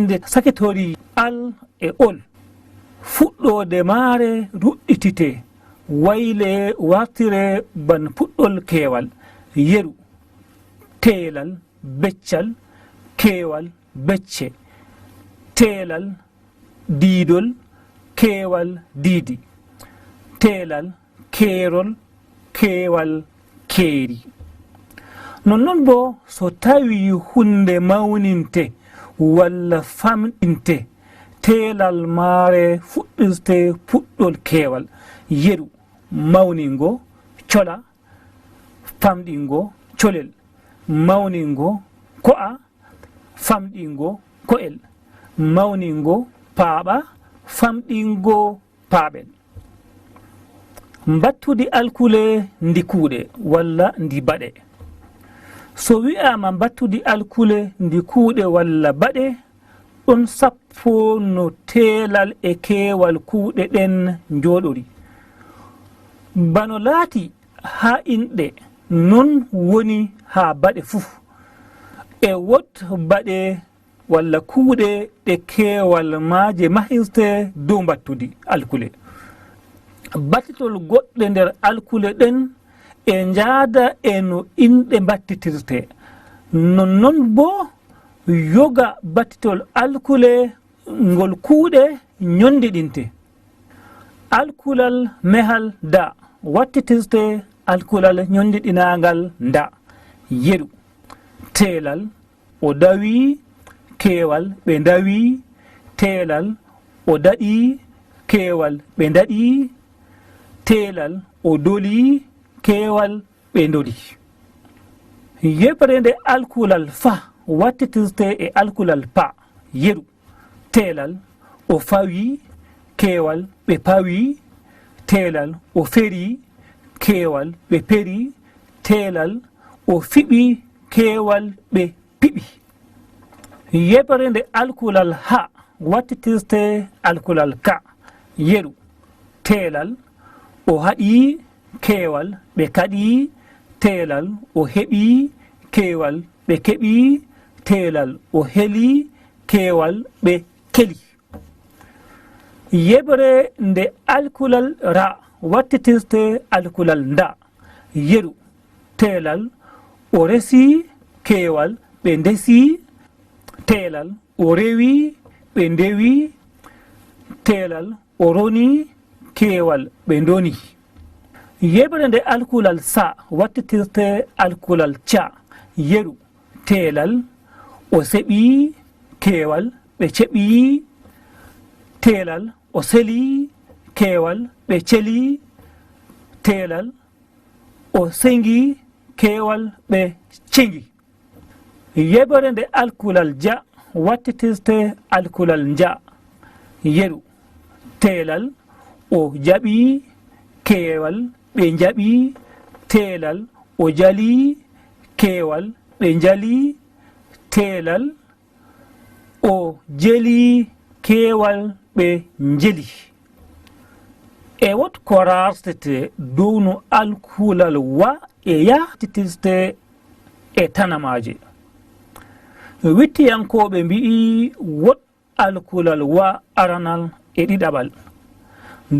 inde saketori al e ol fuɗɗode maare ruɗɗitite wayle wartire ban puɗɗol keewal yeru teelal beccal keewal becce teelal diidol keewal diidi teelal keerol keewal keeri nonnon bo so tawi hunde mawninte walla famɗinte teelal maare fuɗɗirte puɗɗol keewal yeru mawningo cola famɗingo colel mawningo ko'a famɗingo ko'el mawningo paaɓa famɗingo paaɓel mbattude alkule ndi kuuɗe walla ndi baɗe so wi'ama mbattude alkule ndi kuuɗe walla baɗe ɗon sappo no teelal e keewal kuuɗe ɗen njooɗori bano laati ha inɗe non woni ha baɗe fuu e wot baɗe walla kuuɗe ɗe keewal maaje mahirte dow mbattude alkule battitol goɗɗe nder alkule ɗen e njaada e no inɗe battitirte nonnon bo yoga battitol alkule ngol kuuɗe ñondiɗinte alkulal mehal da wattitirte alkulal ñondiɗinagal nda yeru teelal o dawi keewal ɓe dawi teelal o daɗi keewal ɓe daɗi teelal o doli keewal ɓe doli yeɓre nde alkulal fa wattitirte e alkulal pa yeru teelal o fawi keewal ɓe pawi teelal o feri keewal ɓe peri teelal o fiɓi keewal ɓe piɓi yeɓre nde alkulal ha wattitirte alkulal ka yeru teelal o haɗi keewal ɓe kaɗi teelal o heɓi keewal ɓe keɓi teelal o heli keewal ɓe keli yeɓre nde alkulal ra wattitirte alkulal nda yeru teelal o resi keewal ɓe ndesi teelal o rewi ɓe ndewi teelal o roni keewal ɓe ndoni yeɓre nde alkulal sa wattitirte alkulal ca yeru teelal o seɓi keewal ɓe ceɓi teelal o seli keewal ɓe celi teelal o sengi keewal ɓe cengi yeɓre nde alkulal ja wattitirte alkulal nja yeru teelal o jaɓi keewal ɓe jaɓi teelal o jali keewal ɓe jali teelal o jeli keewal ɓe jeli e wot ko rartete dow no alkulal wa e yahtitirte e tanamaje wittiyankoɓe mbi'i wot alkulal wa aranal e ɗiɗaɓal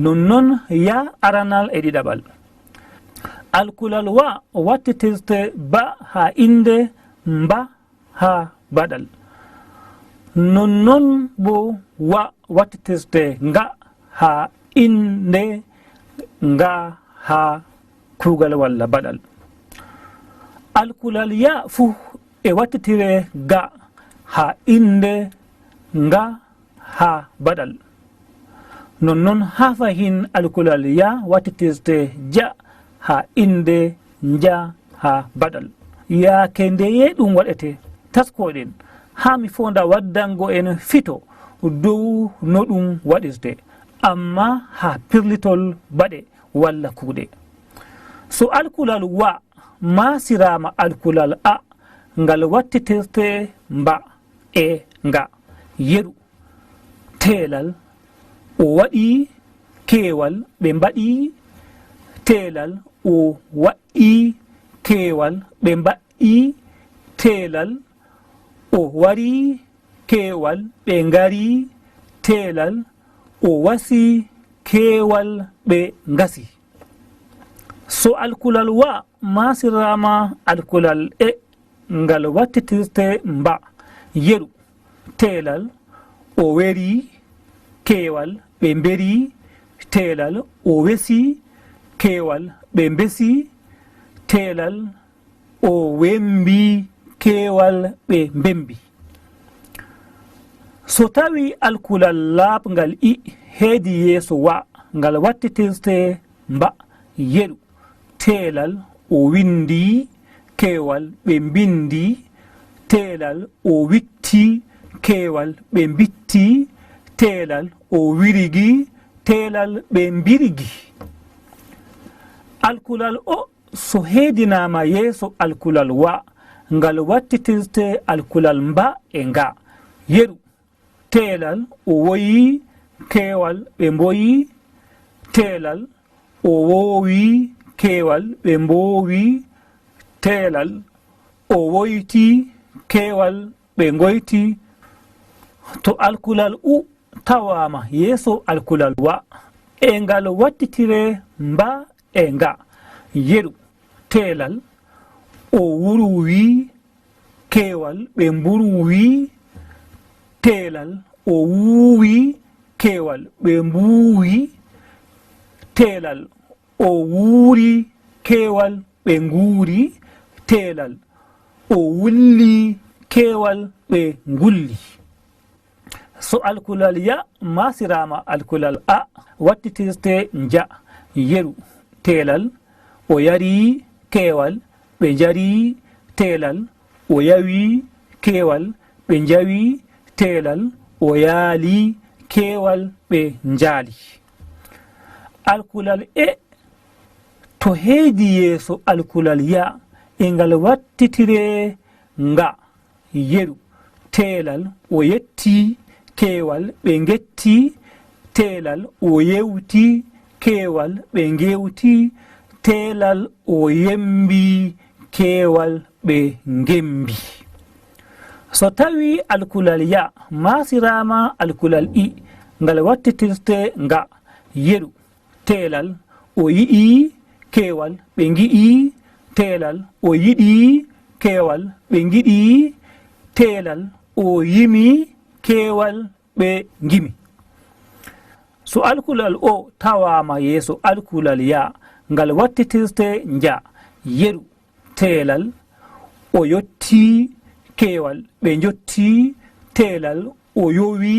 nonnon ya aranal e ɗiɗaɓal alkulal wa wattitirte ba ha inde mba ha baɗal nonnon bo wa wattitirte nga ha inde nga ha kugal walla baɗal alkulal ya fuu e wattitire ga ha inde nga ha baɗal nonnon ha fahin alkulal ya wattitirte ja ha inde nja ha baɗal yaake ndeye ɗum waɗete taskoɗen ha mi fonda waddango en fito dow no ɗum waɗirte amma ha pirlitol baɗe walla kuuɗe so alkulal wa masirama alkulal a ngal wattitirte mba e nga yeru teelal o waɗi keewal ɓe mbaɗi teelal o waɗi keewal ɓe mbaɗi teelal o wari keewal ɓe ngari teelal o wasi keewal ɓe ngasi. So alkulal wa masirama alkulal e ngal wattitirte mba yeru teelal o weri keewal ɓe mberi teelal o wesi keewal ɓe mbesi teelal o wembi keewal ɓe mbembi. So tawi alkulal laaɓngal i heedi yeeso wa ngal wattitirte mba yeru teelal o windi keewal ɓe mbindi teelal o witti keewal ɓe mbitti teelal o wirigi teelal ɓe mbirigi. Alkulal o so heedinama yeeso alkulal wa ngal wattitirte alkulal mba e nga yeru teelal o woyi keewal ɓe mboyi teelal o wowi keewal ɓe mbowi teelal o woyti keewal ɓe ngoyti. To alkulal u tawama yeeso alkulal wa e ngal wattitire mba e nga yeru teelal o wuruwi keewal ɓe mburuwi teelal o wuwi keewal ɓe mbuwi teelal o wuuri keewal ɓe nguuri teelal o wulli keewal ɓe ngulli. So alkulal ya masirama alkulal a wattitirte nja yeru teelal o yari keewal ɓe njari teelal o yawi keewal ɓe njawi teelal o yaali keewal ɓe njaali. Alkulal e to heedi yeeso alkulal ya e ngal wattitire nga yeru teelal o yetti keewal ɓe ngetti teelal o yewti keewal ɓe ngewti teelal o yembi keewal ɓe ngembi. So tawi alkulal ya masirama alkulal i ngal wattitirte nga yeru teelal o yi'i keewal ɓe ngi'i teelal o yiɗi keewal ɓe ngiɗi teelal o yimi keewal ɓe ngimi. So alkulal o tawama yeeso alkulal ya ngal wattitirte nja yeru teelal o yotti keewal ɓe jotti teelal o yowi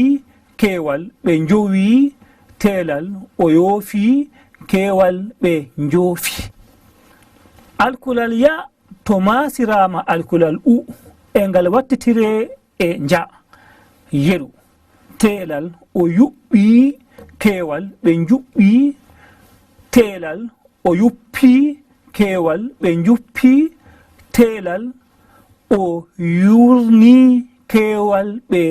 keewal ɓe jowi teelal o yoofi keewal ɓe njoofi. Alkulal ya to masirama alkulal u e ngal wattitire e nja yeru teelal o yuɓɓi keewal ɓe juɓɓi teelal o yuppi keewal ɓe juppi teelal o yurni keewal ɓe